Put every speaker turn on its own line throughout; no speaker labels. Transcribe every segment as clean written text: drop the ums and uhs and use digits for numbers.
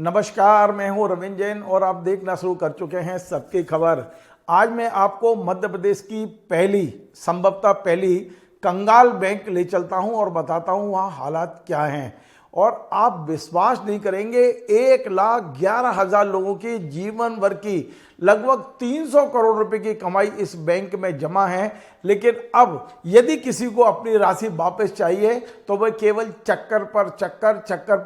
नमस्कार, मैं हूं रविंद्र जैन और आप देखना शुरू कर चुके हैं सबकी खबर। आज मैं आपको मध्य प्रदेश की संभवतः पहली कंगाल बैंक ले चलता हूं और बताता हूं वहां हालात क्या हैं। और आप विश्वास नहीं करेंगे, 1,11,000 लोगों की जीवन भर की लगभग 300 करोड़ रुपए की कमाई इस बैंक में जमा है। लेकिन अब यदि किसी को अपनी राशि वापस चाहिए तो वह केवल चक्कर पर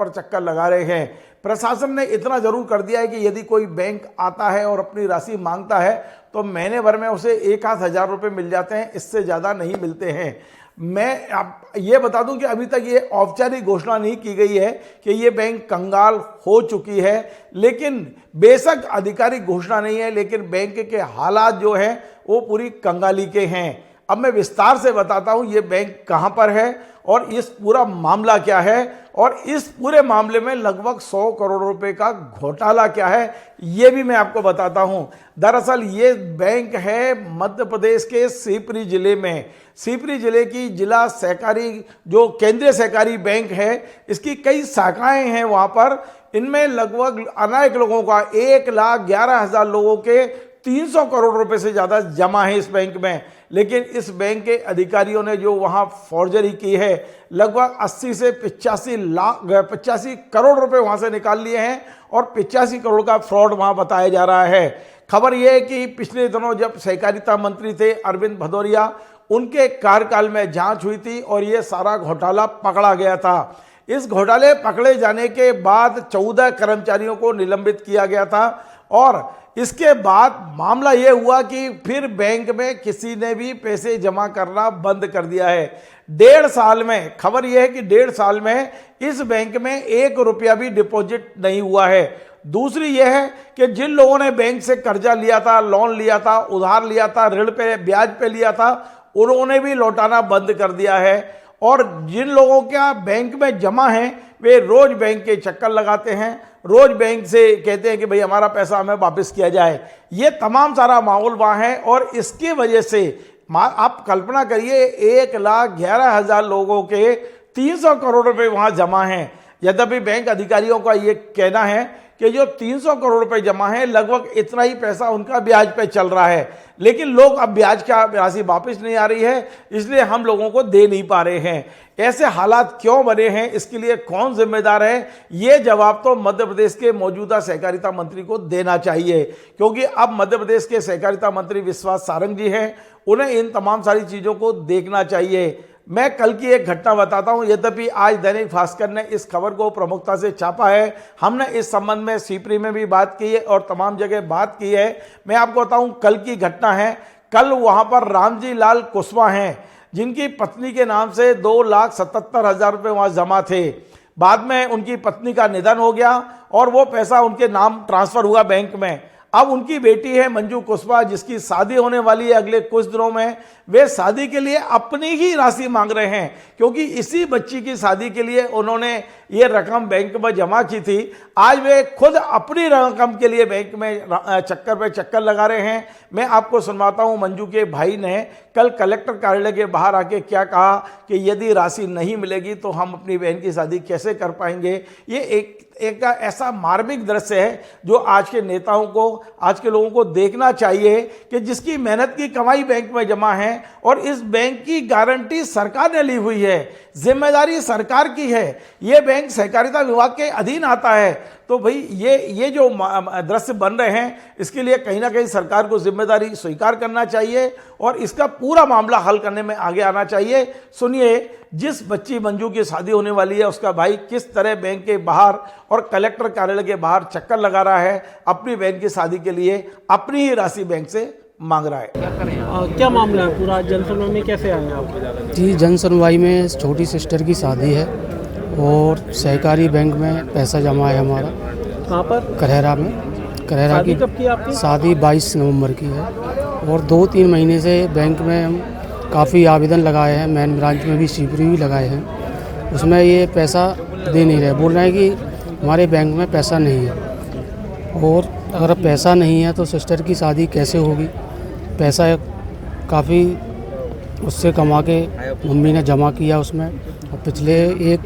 चक्कर लगा रहे हैं। प्रशासन ने इतना जरूर कर दिया है कि यदि कोई बैंक आता है और अपनी राशि मांगता है तो महीने भर में उसे 1,000 रुपये मिल जाते हैं, इससे ज़्यादा नहीं मिलते हैं। मैं आप ये बता दूं कि अभी तक ये औपचारिक घोषणा नहीं की गई है कि ये बैंक कंगाल हो चुकी है, लेकिन बेशक आधिकारिक घोषणा नहीं है, लेकिन बैंक के हालात जो हैं वो पूरी कंगाली के हैं। अब मैं विस्तार से बताता हूं ये बैंक कहां पर है और इस पूरा मामला क्या है और इस पूरे मामले में लगभग 100 करोड़ रुपए का घोटाला क्या है, ये भी मैं आपको बताता हूं। दरअसल ये बैंक है मध्य प्रदेश के शिवपुरी जिले में। शिवपुरी जिले की जिला सहकारी जो केंद्रीय सहकारी बैंक है, इसकी कई शाखाएं हैं वहां पर। इनमें लगभग अनेक लोगों का 1,11,000 लोगों के 300 करोड़ रुपए से ज़्यादा जमा है इस बैंक में। लेकिन इस बैंक के अधिकारियों ने जो वहाँ फॉर्जरी की है, लगभग 80 से 85 करोड़ रुपए वहाँ से निकाल लिए हैं और 85 करोड़ का फ्रॉड वहाँ बताया जा रहा है। खबर यह है कि पिछले दिनों जब सहकारिता मंत्री थे अरविंद भदौरिया, उनके कार्यकाल में जांच हुई थी और ये सारा घोटाला पकड़ा गया था। इस घोटाले पकड़े जाने के बाद 14 कर्मचारियों को निलंबित किया गया था और इसके बाद मामला यह हुआ कि फिर बैंक में किसी ने भी पैसे जमा करना बंद कर दिया है। 1.5 साल में, खबर यह है कि 1.5 साल में इस बैंक में 1 रुपया भी डिपॉजिट नहीं हुआ है। दूसरी यह है कि जिन लोगों ने बैंक से कर्जा लिया था, लोन लिया था, उधार लिया था, ऋण पे ब्याज पे लिया था, उन्होंने भी लौटाना बंद कर दिया है। और जिन लोगों का बैंक में जमा है वे रोज बैंक के चक्कर लगाते हैं, रोज बैंक से कहते हैं कि भाई हमारा पैसा हमें वापस किया जाए। ये तमाम सारा माहौल वहाँ है और इसकी वजह से आप कल्पना करिए 1,11,000 लोगों के 300 करोड़ रुपए वहाँ जमा हैं। यद्यपि बैंक अधिकारियों का ये कहना है कि जो 300 करोड़ रुपए जमा है लगभग इतना ही पैसा उनका ब्याज पे चल रहा है, लेकिन लोग अब ब्याज का राशि वापस नहीं आ रही है, इसलिए हम लोगों को दे नहीं पा रहे हैं। ऐसे हालात क्यों बने हैं, इसके लिए कौन जिम्मेदार है, ये जवाब तो मध्य प्रदेश के मौजूदा सहकारिता मंत्री को देना चाहिए, क्योंकि अब मध्य प्रदेश के सहकारिता मंत्री विश्वास सारंग जी हैं, उन्हें इन तमाम सारी चीज़ों को देखना चाहिए। मैं कल की एक घटना बताता हूं, यद्यपि आज दैनिक भास्कर ने इस खबर को प्रमुखता से छापा है। हमने इस संबंध में शिवपुरी में भी बात की है और तमाम जगह बात की है। मैं आपको बताऊं कल की घटना है। कल वहां पर रामजी लाल कुशवाहा हैं, जिनकी पत्नी के नाम से 2,77,000 रुपये वहां जमा थे। बाद में उनकी पत्नी का निधन हो गया और वो पैसा उनके नाम ट्रांसफर हुआ बैंक में। अब उनकी बेटी है मंजू कुशवाहा, जिसकी शादी होने वाली है अगले कुछ दिनों में। वे शादी के लिए अपनी ही राशि मांग रहे हैं, क्योंकि इसी बच्ची की शादी के लिए उन्होंने ये रकम बैंक में जमा की थी। आज वे खुद अपनी रकम के लिए बैंक में चक्कर पे चक्कर लगा रहे हैं। मैं आपको सुनवाता हूं मंजू के भाई ने कल कलेक्टर कार्यालय के बाहर आके क्या कहा कि यदि राशि नहीं मिलेगी तो हम अपनी बहन की शादी कैसे कर पाएंगे। ये एक ऐसा मार्मिक दृश्य है जो आज के नेताओं को, आज के लोगों को देखना चाहिए कि जिसकी मेहनत की कमाई बैंक में जमा है और इस बैंक की गारंटी सरकार ने ली हुई है, जिम्मेदारी सरकार की है। ये बैंक सहकारिता विभाग के अधीन आता है। तो भाई ये जो दृश्य बन रहे हैं, इसके लिए कहीं ना कहीं सरकार को जिम्मेदारी स्वीकार करना चाहिए और इसका पूरा मामला हल करने में आगे आना चाहिए। सुनिए, जिस बच्ची मंजू की शादी होने वाली है उसका भाई किस तरह बैंक के बाहर और कलेक्टर कार्यालय के बाहर चक्कर लगा रहा है, अपनी बहन की शादी के लिए अपनी ही राशि बैंक से मांग रहा है।
क्या मामला है पूरा, जन सुनवाई में कैसे आए आप?
जी, जन सुनवाई में छोटी सिस्टर की शादी है और सहकारी बैंक में पैसा जमा है हमारा।
कहाँ पर?
करहरा में। करहरा की
कब की आपकी?
शादी 22 नवंबर की है और 2-3 महीने से बैंक में हम काफ़ी आवेदन लगाए हैं, मेन ब्रांच में भी, शिवपुरी भी लगाए हैं। उसमें ये पैसा दे नहीं रहे, बोल रहे हैं कि हमारे बैंक में पैसा नहीं है। और अगर पैसा नहीं है तो सिस्टर की शादी कैसे होगी? पैसा काफ़ी उससे कमा के मम्मी ने जमा किया उसमें, और पिछले 1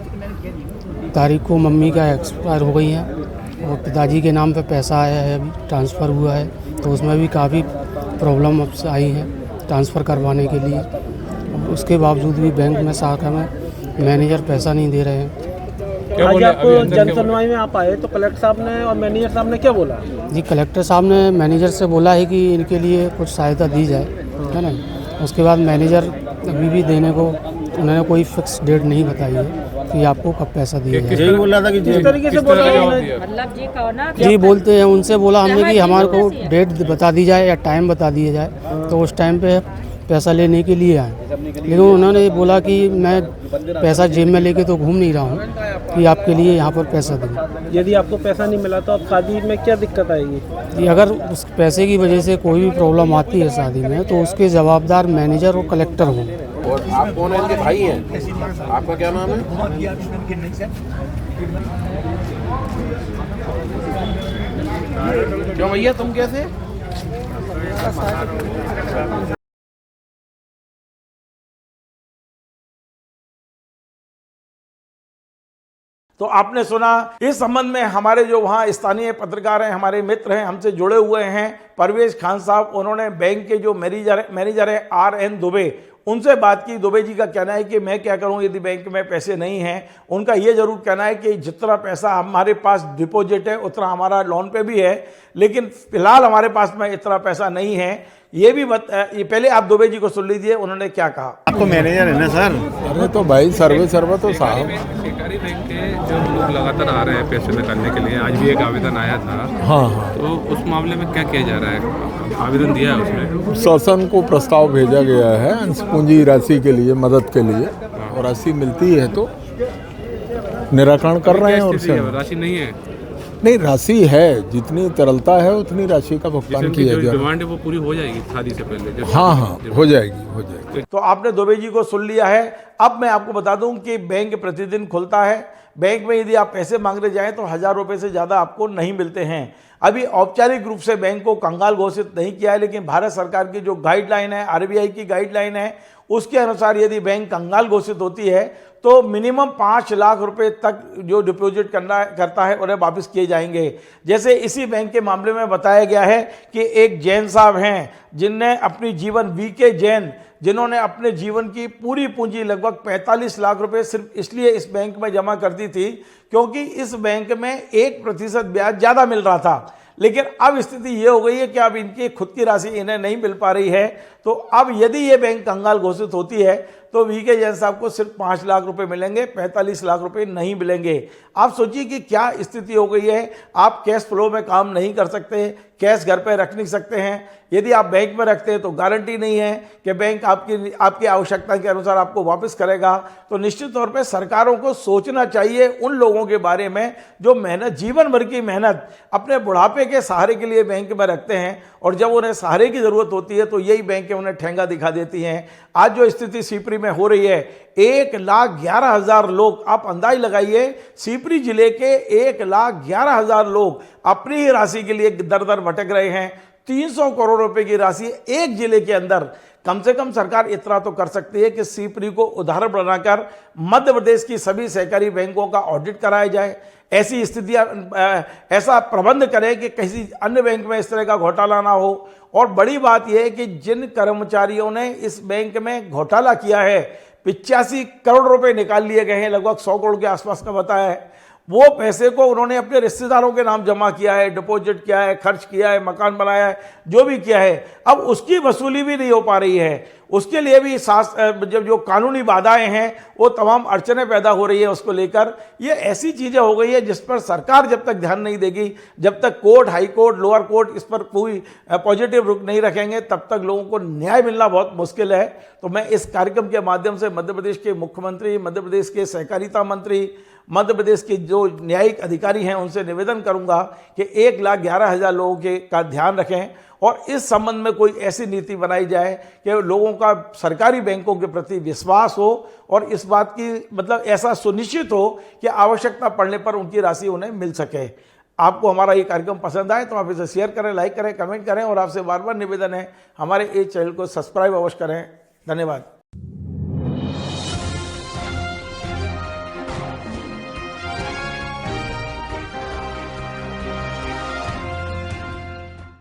तारीख को मम्मी का एक्सपायर हो गई हैं और पिताजी के नाम पे पैसा आया है, अभी ट्रांसफ़र हुआ है, तो उसमें भी काफ़ी प्रॉब्लम आई है ट्रांसफ़र करवाने के लिए। उसके बावजूद भी बैंक में शाखा में मैनेजर पैसा नहीं दे रहे हैं।
आज आप जन सुनवाई में आप आए तो कलेक्टर साहब ने और मैनेजर साहब ने क्या बोला?
जी, कलेक्टर साहब ने मैनेजर से बोला है कि इनके लिए कुछ सहायता दी जाए, है ना। उसके बाद मैनेजर अभी भी देने को उन्होंने कोई फिक्स डेट नहीं बताई है कि आपको कब पैसा दिया जाए।
यही बोल रहा था कि जिस तरीके से बोला
जी, बोलते हैं उनसे बोला हमने कि हमारे को डेट बता दी जाए या टाइम बता दिया जाए, तो उस टाइम पे पैसा लेने के लिए आए। लेकिन उन्होंने बोला कि मैं पैसा जेब में लेके तो घूम नहीं रहा हूँ कि आपके लिए यहाँ पर पैसा दूँ।
यदि आपको पैसा नहीं मिला तो अब शादी में क्या दिक्कत आएगी?
कि अगर उस पैसे की वजह से कोई भी प्रॉब्लम आती है शादी में, तो उसके जवाबदार मैनेजर और कलेक्टर हों।
और आप कौन है? इनके भाई हैं। आपका क्या नाम है? क्यों भैया, तुम कैसे?
तो आपने सुना। इस संबंध में हमारे जो वहाँ स्थानीय पत्रकार हैं, हमारे मित्र हैं, हमसे जुड़े हुए हैं, परवेज खान साहब, उन्होंने बैंक के जो मैनेजर है RN दुबे, उनसे बात की। दुबे जी का कहना है कि मैं क्या करूं यदि बैंक में पैसे नहीं हैं। उनका ये जरूर कहना है कि जितना पैसा हमारे पास डिपॉजिट है उतना हमारा लोन पे भी है, लेकिन फिलहाल हमारे पास में इतना पैसा नहीं है। ये पहले आप दुबे जी को सुन लीजिए, उन्होंने क्या कहा।
आपको मैनेजर है ना सर?
अरे तो भाई सर्वे तो साहब,
सरकारी बैंक के जो लोग लगातार आ रहे हैं पैसे निकालने के लिए, आज भी एक आवेदन आया था।
हाँ,
तो उस मामले में क्या किया जा रहा है? आवेदन दिया है उसमें?
शासन को प्रस्ताव भेजा गया है अंश पूंजी राशि के लिए, मदद के लिए, और राशि मिलती है तो निराकरण कर रहे हैं। और
राशि नहीं है?
नहीं, राशि है, जितनी तरलता है उतनी राशि का भुगतान किया जाएगा।
डिमांड है वो पूरी हो जाएगी शादी से पहले?
हाँ, हो जाएगी।
तो आपने दुबे जी को सुन लिया है। अब मैं आपको बता दूं कि बैंक प्रतिदिन खुलता है। बैंक में यदि आप पैसे मांगने जाएं तो 1000 रुपये से ज़्यादा आपको नहीं मिलते हैं। अभी औपचारिक रूप से बैंक को कंगाल घोषित नहीं किया है, लेकिन भारत सरकार की जो गाइडलाइन है, RBI की गाइडलाइन है, उसके अनुसार यदि बैंक कंगाल घोषित होती है तो मिनिमम 5 लाख रुपए तक जो डिपॉजिट करता है उन्हें वापस किए जाएंगे। जैसे इसी बैंक के मामले में बताया गया है कि एक जैन साहब हैं जिनने अपनी जीवन VK जैन, जिन्होंने अपने जीवन की पूरी पूंजी लगभग 45 लाख रुपए सिर्फ इसलिए इस बैंक में जमा कर दी थी क्योंकि इस बैंक में 1% ब्याज ज़्यादा मिल रहा था। लेकिन अब स्थिति ये हो गई है कि अब इनकी खुद की राशि इन्हें नहीं मिल पा रही है। तो अब यदि ये बैंक कंगाल घोषित होती है तो VK जैन साहब को सिर्फ 5 लाख रुपए मिलेंगे, 45 लाख रुपए नहीं मिलेंगे। आप सोचिए कि क्या स्थिति हो गई है। आप कैश फ्लो में काम नहीं कर सकते, कैश घर पे रख नहीं सकते हैं। यदि आप बैंक में रखते हैं तो गारंटी नहीं है कि बैंक आपकी आवश्यकता के अनुसार आपको वापस करेगा। तो निश्चित तौर पे सरकारों को सोचना चाहिए उन लोगों के बारे में जो मेहनत, जीवन भर की मेहनत अपने बुढ़ापे के सहारे के लिए बैंक में रखते हैं, और जब उन्हें सहारे की ज़रूरत होती है तो यही बैंकें उन्हें ठेंगा दिखा देती हैं। आज जो स्थिति सीपरी में हो रही है, 1,11,000 लोग, आप अंदाज लगाइए, सीपरी जिले के 1,11,000 लोग अपनी ही राशि के लिए दर दर भटक रहे हैं। 300 करोड़ रुपए की राशि एक जिले के अंदर। कम से कम सरकार इतना तो कर सकती है कि सीपरी को उदाहरण बनाकर मध्य प्रदेश की सभी सहकारी बैंकों का ऑडिट कराया जाए। ऐसी स्थितियां, ऐसा प्रबंध करें कि किसी अन्य बैंक में इस तरह का घोटाला ना हो। और बड़ी बात यह है कि जिन कर्मचारियों ने इस बैंक में घोटाला किया है, 85 करोड़ रुपए निकाल लिए गए हैं, लगभग 100 करोड़ के आसपास का बताया है। वो पैसे को उन्होंने अपने रिश्तेदारों के नाम जमा किया है, डिपॉजिट किया है, खर्च किया है, मकान बनाया है, जो भी किया है, अब उसकी वसूली भी नहीं हो पा रही है। उसके लिए भी जब जो कानूनी बाधाएं हैं वो तमाम अड़चनें पैदा हो रही है उसको लेकर। ये ऐसी चीज़ें हो गई है जिस पर सरकार जब तक ध्यान नहीं देगी, जब तक court, high court, lower court इस पर कोई पॉजिटिव रुख नहीं रखेंगे, तब तक लोगों को न्याय मिलना बहुत मुश्किल है। तो मैं इस कार्यक्रम के माध्यम से मध्य प्रदेश के मुख्यमंत्री, मध्य प्रदेश के सहकारिता मंत्री, मध्य प्रदेश के जो न्यायिक अधिकारी हैं उनसे निवेदन करूंगा कि 1,11,000 लोगों का ध्यान रखें और इस संबंध में कोई ऐसी नीति बनाई जाए कि लोगों का सरकारी बैंकों के प्रति विश्वास हो और इस बात की मतलब ऐसा सुनिश्चित हो कि आवश्यकता पड़ने पर उनकी राशि उन्हें मिल सके। आपको हमारा ये कार्यक्रम पसंद आए तो आप इसे शेयर करें, लाइक करें, कमेंट करें और आपसे बार बार निवेदन है हमारे इस चैनल को सब्सक्राइब अवश्य करें। धन्यवाद।